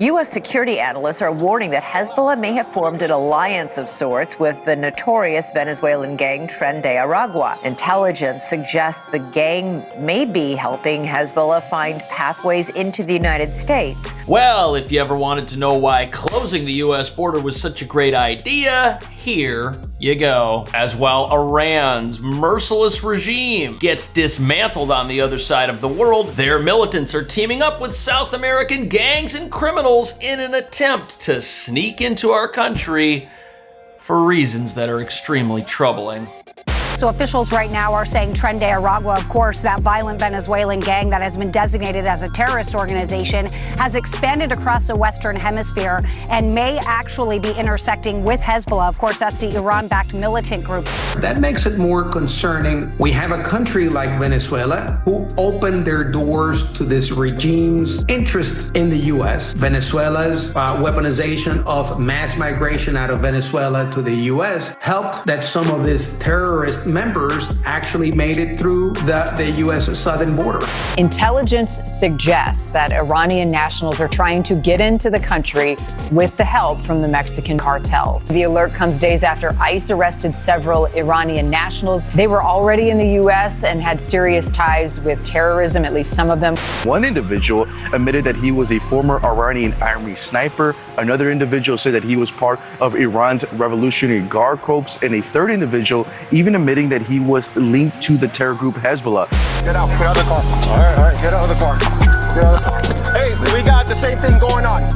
U.S. security analysts are warning that Hezbollah may have formed an alliance of sorts with the notorious Venezuelan gang Tren de Aragua. Intelligence suggests the gang may be helping Hezbollah find pathways into the United States. Well, if you ever wanted to know why closing the U.S. border was such a great idea, here you go. As while Iran's merciless regime gets dismantled on the other side of the world, their militants are teaming up with South American gangs and criminals in an attempt to sneak into our country for reasons that are extremely troubling. So officials right now are saying Tren de Aragua, of course, that violent Venezuelan gang that has been designated as a terrorist organization, has expanded across the Western Hemisphere and may actually be intersecting with Hezbollah. Of course, that's the Iran-backed militant group. That makes it more concerning. We have a country like Venezuela who opened their doors to this regime's interest in the U.S. Venezuela's weaponization of mass migration out of Venezuela to the U.S. helped that some of these terrorist members actually made it through the U.S. southern border. Intelligence suggests that Iranian nationals are trying to get into the country with the help from the Mexican cartels. The alert comes days after ICE arrested several Iranian nationals. They were already in the U.S. and had serious ties with terrorism, at least some of them. One individual admitted that he was a former Iranian army sniper. Another individual said that he was part of Iran's Revolutionary Guard Corps, and a third individual even admitting that he was linked to the terror group Hezbollah. Get out of the car. All right, get out of the car. Get out of the car. Hey, we got the same thing going on.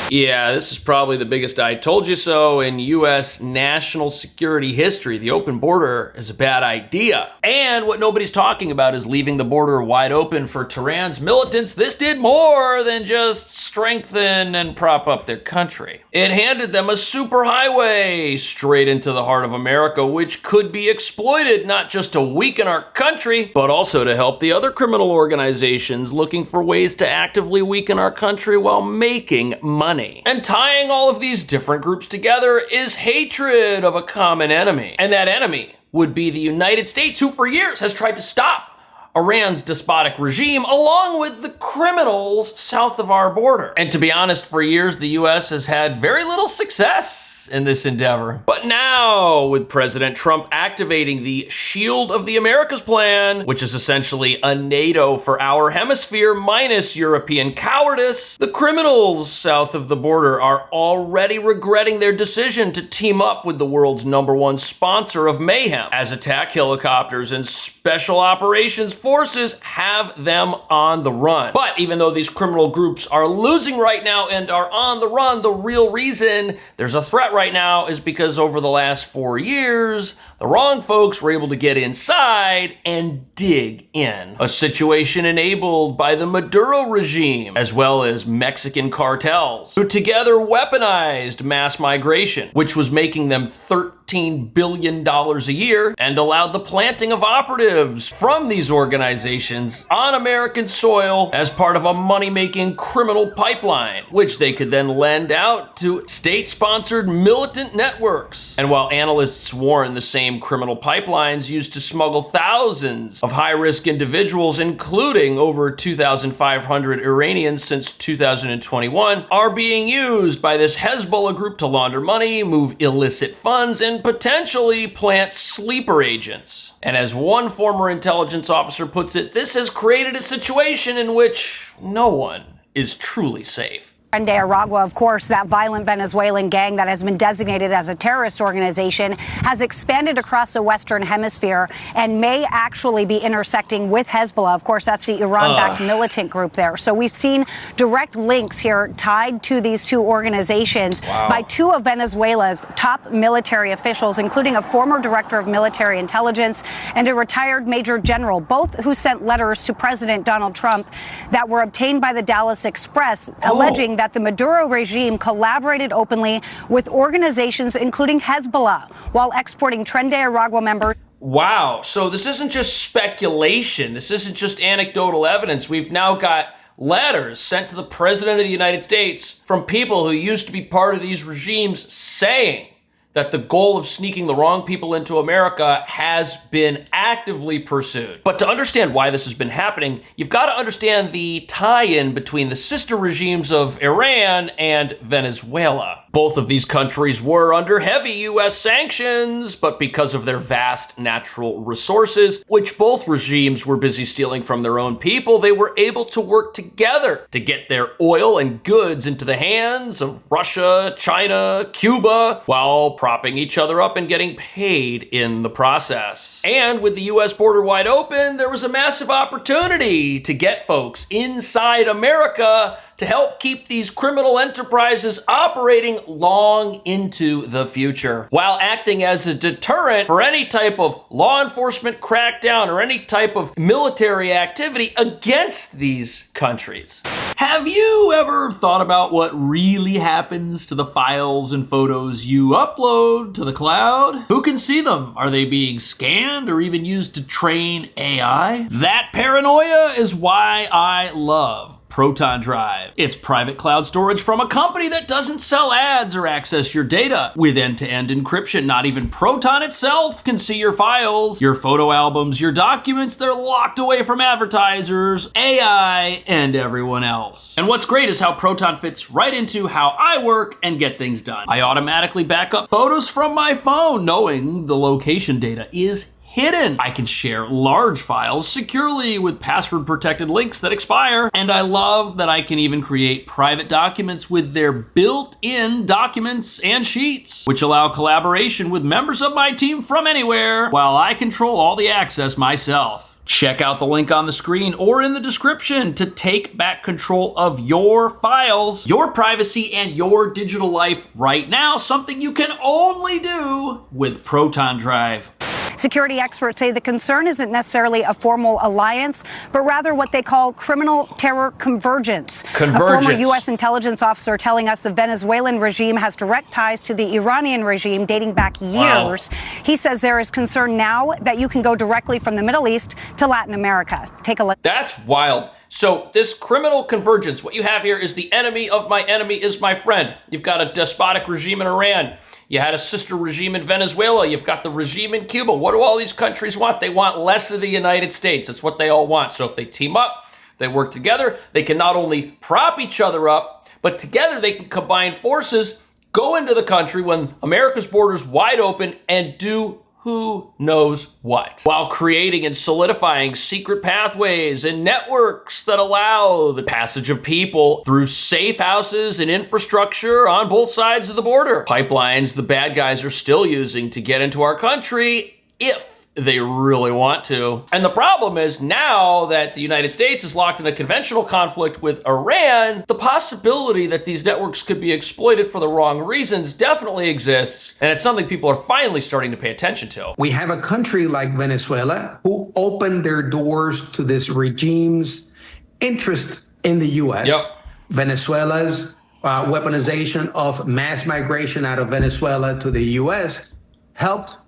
Yeah, this is probably the biggest I told you so in U.S. national security history. The open border is a bad idea. And what nobody's talking about is leaving the border wide open for Tehran's militants. This did more than just strengthen and prop up their country. It handed them a superhighway straight into the heart of America, which could be exploited not just to weaken our country, but also to help the other criminal organizations looking for ways to actively weaken our country while making money. And tying all of these different groups together is hatred of a common enemy. And that enemy would be the United States, who for years has tried to stop Iran's despotic regime, along with the criminals south of our border. And to be honest, for years, the US has had very little success in this endeavor. But now, with President Trump activating the Shield of the Americas plan, which is essentially a NATO for our hemisphere minus European cowardice, the criminals south of the border are already regretting their decision to team up with the world's #1 sponsor of mayhem, as attack helicopters and special operations forces have them on the run. But even though these criminal groups are losing right now and are on the run, the real reason there's a threat right now is because over the last 4 years, the wrong folks were able to get inside and dig in. A situation enabled by the Maduro regime, as well as Mexican cartels, who together weaponized mass migration, which was making them $13 billion a year, and allowed the planting of operatives from these organizations on American soil as part of a money-making criminal pipeline, which they could then lend out to state-sponsored militant networks. And while analysts warn the same criminal pipelines used to smuggle thousands of high-risk individuals, including over 2,500 Iranians since 2021, are being used by this Hezbollah group to launder money, move illicit funds, and potentially plant sleeper agents. And as one former intelligence officer puts it, this has created a situation in which no one is truly safe. Tren de Aragua, of course, that violent Venezuelan gang that has been designated as a terrorist organization, has expanded across the Western Hemisphere and may actually be intersecting with Hezbollah. Of course, that's the Iran-backed militant group there. So we've seen direct links here tied to these two organizations by two of Venezuela's top military officials, including a former director of military intelligence and a retired major general, both who sent letters to President Donald Trump that were obtained by the Dallas Express, alleging that the Maduro regime collaborated openly with organizations including Hezbollah while exporting Tren de Aragua members. Wow, so this isn't just speculation. This isn't just anecdotal evidence. We've now got letters sent to the President of the United States from people who used to be part of these regimes saying that the goal of sneaking the wrong people into America has been actively pursued. But to understand why this has been happening, you've got to understand the tie-in between the sister regimes of Iran and Venezuela. Both of these countries were under heavy US sanctions, but because of their vast natural resources, which both regimes were busy stealing from their own people, they were able to work together to get their oil and goods into the hands of Russia, China, Cuba, while propping each other up and getting paid in the process. And with the US border wide open, there was a massive opportunity to get folks inside America to help keep these criminal enterprises operating long into the future, while acting as a deterrent for any type of law enforcement crackdown or any type of military activity against these countries. Have you ever thought about what really happens to the files and photos you upload to the cloud? Who can see them? Are they being scanned or even used to train AI? That paranoia is why I love Proton Drive. It's private cloud storage from a company that doesn't sell ads or access your data. With end-to-end encryption, not even Proton itself can see your files, your photo albums, your documents. They're locked away from advertisers, AI, and everyone else. And what's great is how Proton fits right into how I work and get things done. I automatically back up photos from my phone, knowing the location data is hidden. I can share large files securely with password-protected links that expire, and I love that I can even create private documents with their built-in documents and sheets, which allow collaboration with members of my team from anywhere, while I control all the access myself. Check out the link on the screen or in the description to take back control of your files, your privacy, and your digital life right now, something you can only do with Proton Drive. Security experts say the concern isn't necessarily a formal alliance, but rather what they call criminal terror convergence. A former U.S. intelligence officer telling us the Venezuelan regime has direct ties to the Iranian regime dating back years. Wow. He says there is concern now that you can go directly from the Middle East to Latin America. Take a look. That's wild. So this criminal convergence, what you have here is the enemy of my enemy is my friend. You've got a despotic regime in Iran. You had a sister regime in Venezuela. You've got the regime in Cuba. What do all these countries want? They want less of the United States. That's what they all want. So if they team up, they work together, they can not only prop each other up, but together they can combine forces, go into the country when America's border's wide open, and do who knows what, while creating and solidifying secret pathways and networks that allow the passage of people through safe houses and infrastructure on both sides of the border. Pipelines the bad guys are still using to get into our country if they really want to. And the problem is now that the United States is locked in a conventional conflict with Iran, the possibility that these networks could be exploited for the wrong reasons definitely exists. And it's something people are finally starting to pay attention to. We have a country like Venezuela who opened their doors to this regime's interest in the U.S. Yep. Venezuela's weaponization of mass migration out of Venezuela to the U.S. helped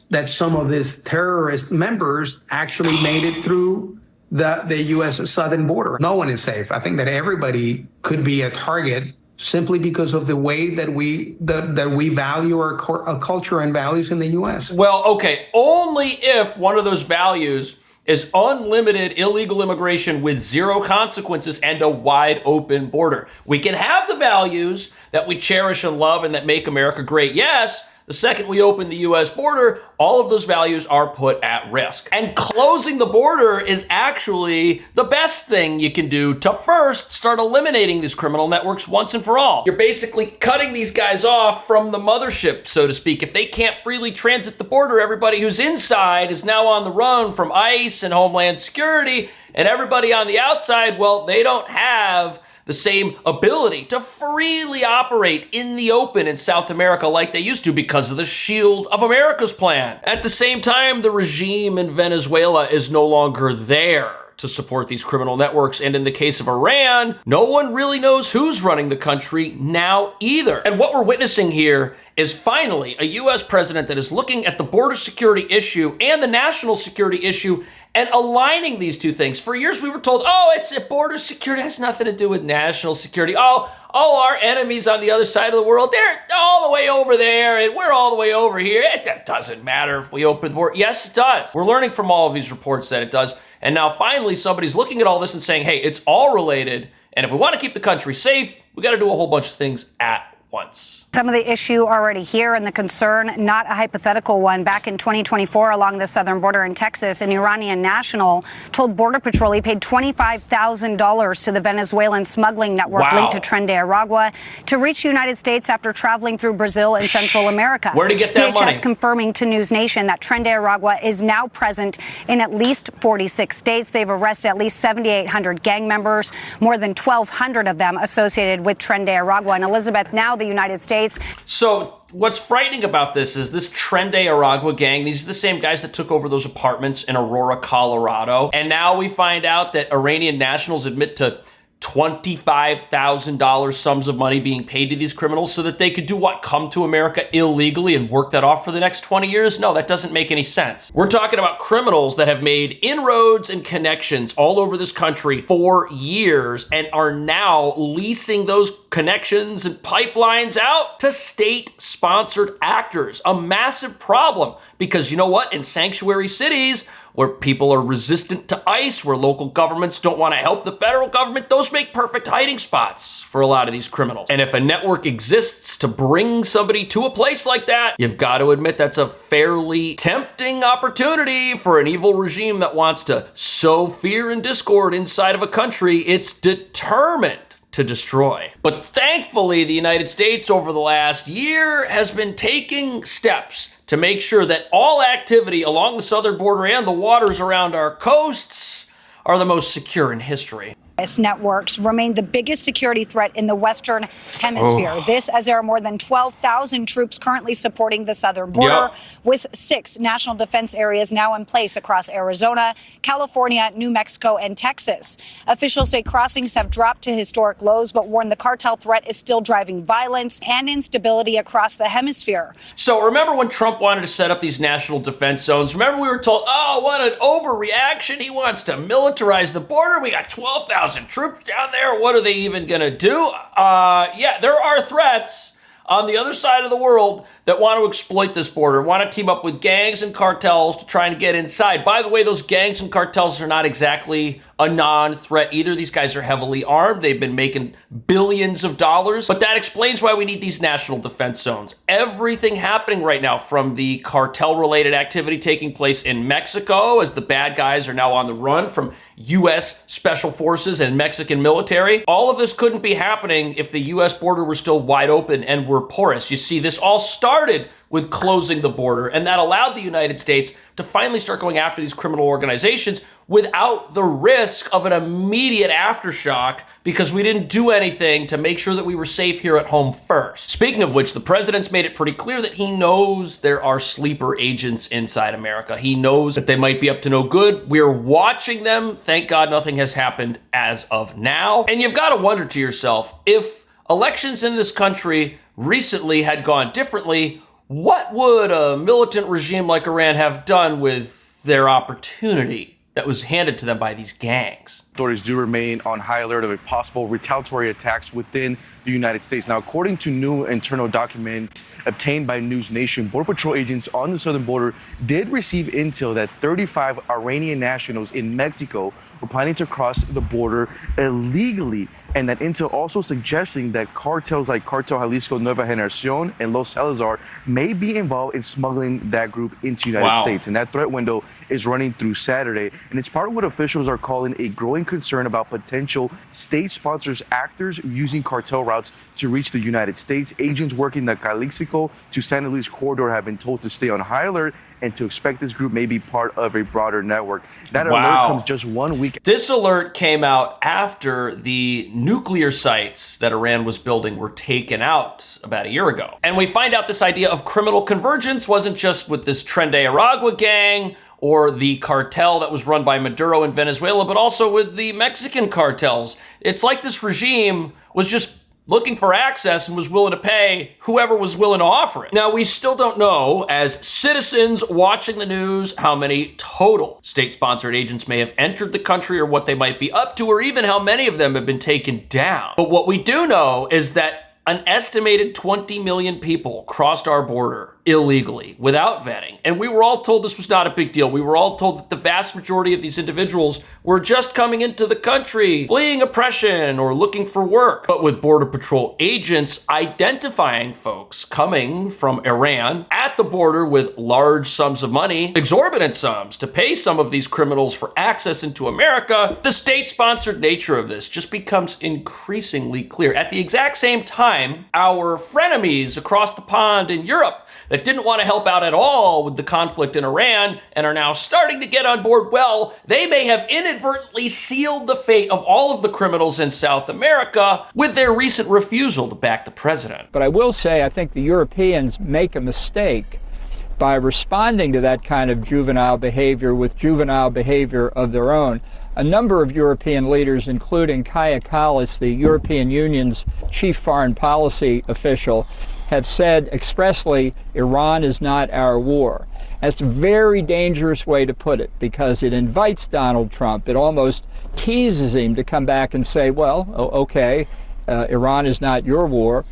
that some of these terrorist members actually made it through the U.S. southern border. No one is safe. I think that everybody could be a target simply because of the way that we value our culture and values in the U.S. Well, okay, only if one of those values is unlimited illegal immigration with zero consequences and a wide open border. We can have the values that we cherish and love and that make America great, yes. The second we open the US border, all of those values are put at risk. And closing the border is actually the best thing you can do to first start eliminating these criminal networks once and for all. You're basically cutting these guys off from the mothership, so to speak. If they can't freely transit the border, everybody who's inside is now on the run from ICE and Homeland Security, and everybody on the outside, well, they don't have the same ability to freely operate in the open in South America like they used to because of the Shield of America's plan. At the same time, the regime in Venezuela is no longer there to support these criminal networks. And in the case of Iran, no one really knows who's running the country now either. And what we're witnessing here is finally a US president that is looking at the border security issue and the national security issue and aligning these two things. For years, we were told, oh, it's a border security, it has nothing to do with national security. Oh, our enemies on the other side of the world, they're all the way over there and we're all the way over here. It doesn't matter if we open the border. Yes, it does. We're learning from all of these reports that it does. And now finally, somebody's looking at all this and saying, hey, it's all related. And if we want to keep the country safe, we got to do a whole bunch of things at once. Some of the issue already here and the concern, not a hypothetical one. Back in 2024, along the southern border in Texas, an Iranian national told Border Patrol he paid $25,000 to the Venezuelan smuggling network linked to Tren de Aragua to reach the United States after traveling through Brazil and Central America. Where to get that money? DHS confirming to News Nation that Tren de Aragua is now present in at least 46 states. They've arrested at least 7,800 gang members, more than 1,200 of them associated with Tren de Aragua. And Elizabeth, now the United States. So what's frightening about this is this Tren de Aragua gang, these are the same guys that took over those apartments in Aurora, Colorado. And now we find out that Iranian nationals admit to $25,000 sums of money being paid to these criminals so that they could do what? Come to America illegally and work that off for the next 20 years? No, that doesn't make any sense. We're talking about criminals that have made inroads and connections all over this country for years and are now leasing those connections and pipelines out to state-sponsored actors. A massive problem because you know what? In sanctuary cities, where people are resistant to ICE, where local governments don't want to help the federal government, those make perfect hiding spots for a lot of these criminals. And if a network exists to bring somebody to a place like that, you've got to admit that's a fairly tempting opportunity for an evil regime that wants to sow fear and discord inside of a country it's determined to destroy. But thankfully, the United States over the last year has been taking steps to make sure that all activity along the southern border and the waters around our coasts are the most secure in history. Networks remain the biggest security threat in the Western Hemisphere. This as there are more than 12,000 troops currently supporting the southern border, with 6 national defense areas now in place across Arizona, California, New Mexico, and Texas. Officials say crossings have dropped to historic lows, but warn the cartel threat is still driving violence and instability across the hemisphere. So remember when Trump wanted to set up these national defense zones? Remember we were told, oh, what an overreaction. He wants to militarize the border. We got 12,000 troops down there. What are they even going to do? Yeah, there are threats on the other side of the world that want to exploit this border, want to team up with gangs and cartels to try and get inside. By the way, those gangs and cartels are not exactly a non-threat either. These guys are heavily armed. They've been making billions of dollars, but that explains why we need these national defense zones. Everything happening right now, from the cartel-related activity taking place in Mexico as the bad guys are now on the run from U.S. Special Forces and Mexican military. All of this couldn't be happening if the U.S. border were still wide open and were porous. You see, this all started with closing the border, and that allowed the United States to finally start going after these criminal organizations without the risk of an immediate aftershock because we didn't do anything to make sure that we were safe here at home first. Speaking of which, the president's made it pretty clear that he knows there are sleeper agents inside America. He knows that they might be up to no good. We're watching them. Thank God nothing has happened as of now. And you've got to wonder to yourself, if elections in this country recently had gone differently, what would a militant regime like Iran have done with their opportunity that was handed to them by these gangs? Authorities do remain on high alert of a possible retaliatory attacks within the United States. Now, according to new internal documents obtained by News Nation, Border Patrol agents on the southern border did receive intel that 35 Iranian nationals in Mexico were planning to cross the border illegally. And that intel also suggesting that cartels like Cartel Jalisco Nueva Generacion and Los Salazar may be involved in smuggling that group into the United States. And that threat window is running through Saturday. And it's part of what officials are calling a growing concern about potential state-sponsored actors using cartel routes to reach the United States. Agents working the Jalisco to San Luis corridor have been told to stay on high alert and to expect this group may be part of a broader network. That alert comes just 1 week. This alert came out after the nuclear sites that Iran was building were taken out about a year ago. And we find out this idea of criminal convergence wasn't just with this Tren de Aragua gang or the cartel that was run by Maduro in Venezuela, but also with the Mexican cartels. It's like this regime was just looking for access and was willing to pay whoever was willing to offer it. Now, we still don't know, as citizens watching the news, how many total state-sponsored agents may have entered the country or what they might be up to, or even how many of them have been taken down. But what we do know is that an estimated 20 million people crossed our border illegally without vetting. And we were all told this was not a big deal. We were all told that the vast majority of these individuals were just coming into the country, fleeing oppression or looking for work. But with Border Patrol agents identifying folks coming from Iran at the border with large sums of money, exorbitant sums, to pay some of these criminals for access into America, the state-sponsored nature of this just becomes increasingly clear. At the exact same time, our frenemies across the pond in Europe that didn't want to help out at all with the conflict in Iran and are now starting to get on board, well, they may have inadvertently sealed the fate of all of the criminals in South America with their recent refusal to back the president. But I will say, I think the Europeans make a mistake by responding to that kind of juvenile behavior with juvenile behavior of their own. A number of European leaders, including Kaja Kallas, the European Union's chief foreign policy official, have said expressly, Iran is not our war. That's a very dangerous way to put it, because it invites Donald Trump. It almost teases him to come back and say, well, okay, Iran is not your war.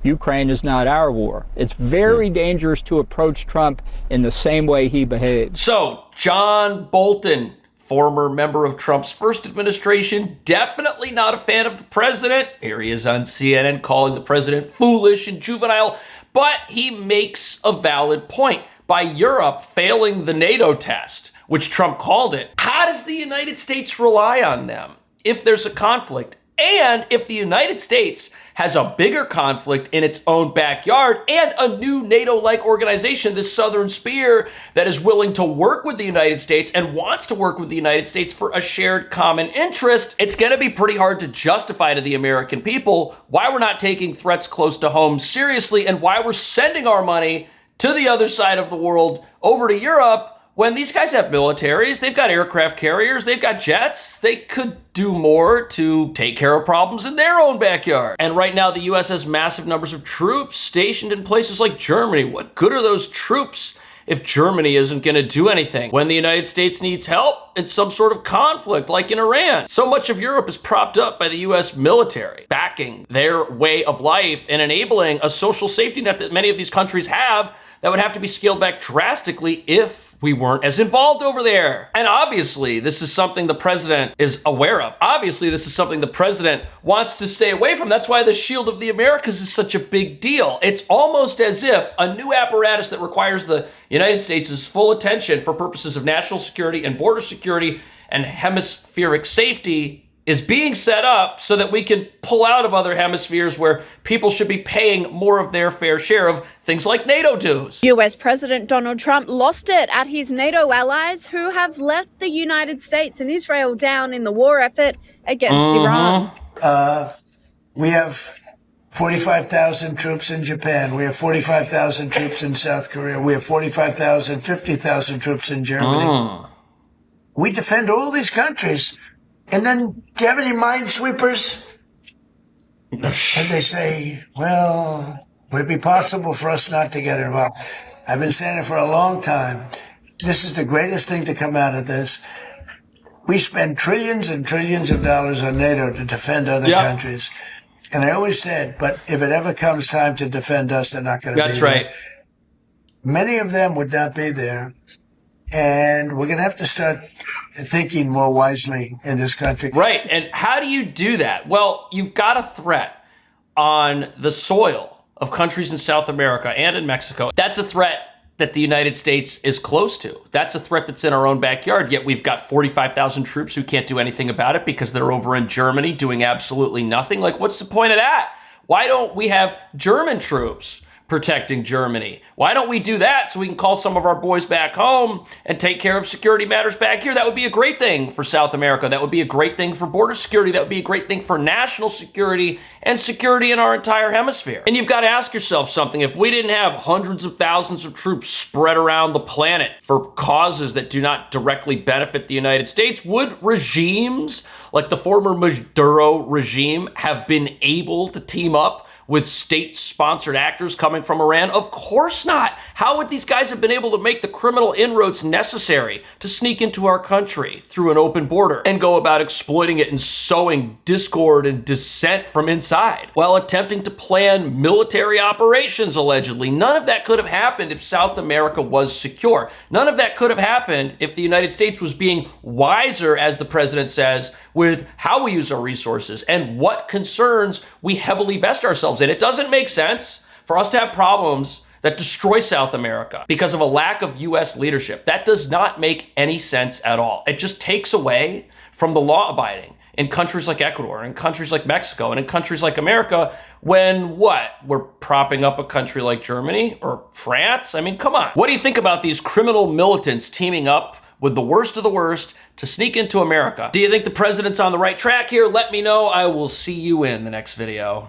Ukraine is not our war. It's very dangerous to approach Trump in the same way he behaved. So, John Bolton, former member of Trump's first administration, definitely not a fan of the president. Here he is on CNN calling the president foolish and juvenile, but he makes a valid point. By Europe failing the NATO test, which Trump called it, how does the United States rely on them if there's a conflict? And if the United States has a bigger conflict in its own backyard and a new NATO-like organization, this Southern Spear, that is willing to work with the United States and wants to work with the United States for a shared common interest, it's going to be pretty hard to justify to the American people why we're not taking threats close to home seriously and why we're sending our money to the other side of the world over to Europe when these guys have militaries, they've got aircraft carriers, they've got jets. They could do more to take care of problems in their own backyard. And right now, the U.S. has massive numbers of troops stationed in places like Germany. What good are those troops if Germany isn't going to do anything when the United States needs help in some sort of conflict like in Iran? So much of Europe is propped up by the U.S. military, backing their way of life and enabling a social safety net that many of these countries have that would have to be scaled back drastically if we weren't as involved over there. And obviously, this is something the president is aware of. Obviously, this is something the president wants to stay away from. That's why the Shield of the Americas is such a big deal. It's almost as if a new apparatus that requires the United States' full attention for purposes of national security and border security and hemispheric safety is being set up so that we can pull out of other hemispheres where people should be paying more of their fair share of things like NATO dues. US President Donald Trump lost it at his NATO allies who have left the United States and Israel down in the war effort against Iran. We have 45,000 troops in Japan. We have 45,000 troops in South Korea. We have 45,000, 50,000 troops in Germany. We defend all these countries. And then, do you have any minesweepers? And they say, well, would it be possible for us not to get involved? I've been saying it for a long time. This is the greatest thing to come out of this. We spend trillions and trillions of dollars on NATO to defend other countries. And I always said, but if it ever comes time to defend us, they're not going to be there. That's right. Many of them would not be there. And we're going to have to start thinking more wisely in this country. Right. And how do you do that? Well, you've got a threat on the soil of countries in South America and in Mexico. That's a threat that the United States is close to. That's a threat that's in our own backyard. Yet we've got 45,000 troops who can't do anything about it because they're over in Germany doing absolutely nothing. Like, what's the point of that? Why don't we have German troops protecting Germany? Why don't we do that so we can call some of our boys back home and take care of security matters back here? That would be a great thing for South America. That would be a great thing for border security. That would be a great thing for national security and security in our entire hemisphere. And you've got to ask yourself something. If we didn't have hundreds of thousands of troops spread around the planet for causes that do not directly benefit the United States, would regimes like the former Maduro regime have been able to team up with state-sponsored actors coming from Iran? Of course not. How would these guys have been able to make the criminal inroads necessary to sneak into our country through an open border and go about exploiting it and sowing discord and dissent from inside while attempting to plan military operations, allegedly? None of that could have happened if South America was secure. None of that could have happened if the United States was being wiser, as the president says, with how we use our resources and what concerns we heavily vest ourselves in. It doesn't make sense for us to have problems that destroy South America because of a lack of U.S. leadership. That does not make any sense at all. It just takes away from the law abiding in countries like Ecuador, in countries like Mexico, and in countries like America when what? We're propping up a country like Germany or France? I mean, come on. What do you think about these criminal militants teaming up with the worst of the worst to sneak into America? Do you think the president's on the right track here? Let me know. I will see you in the next video.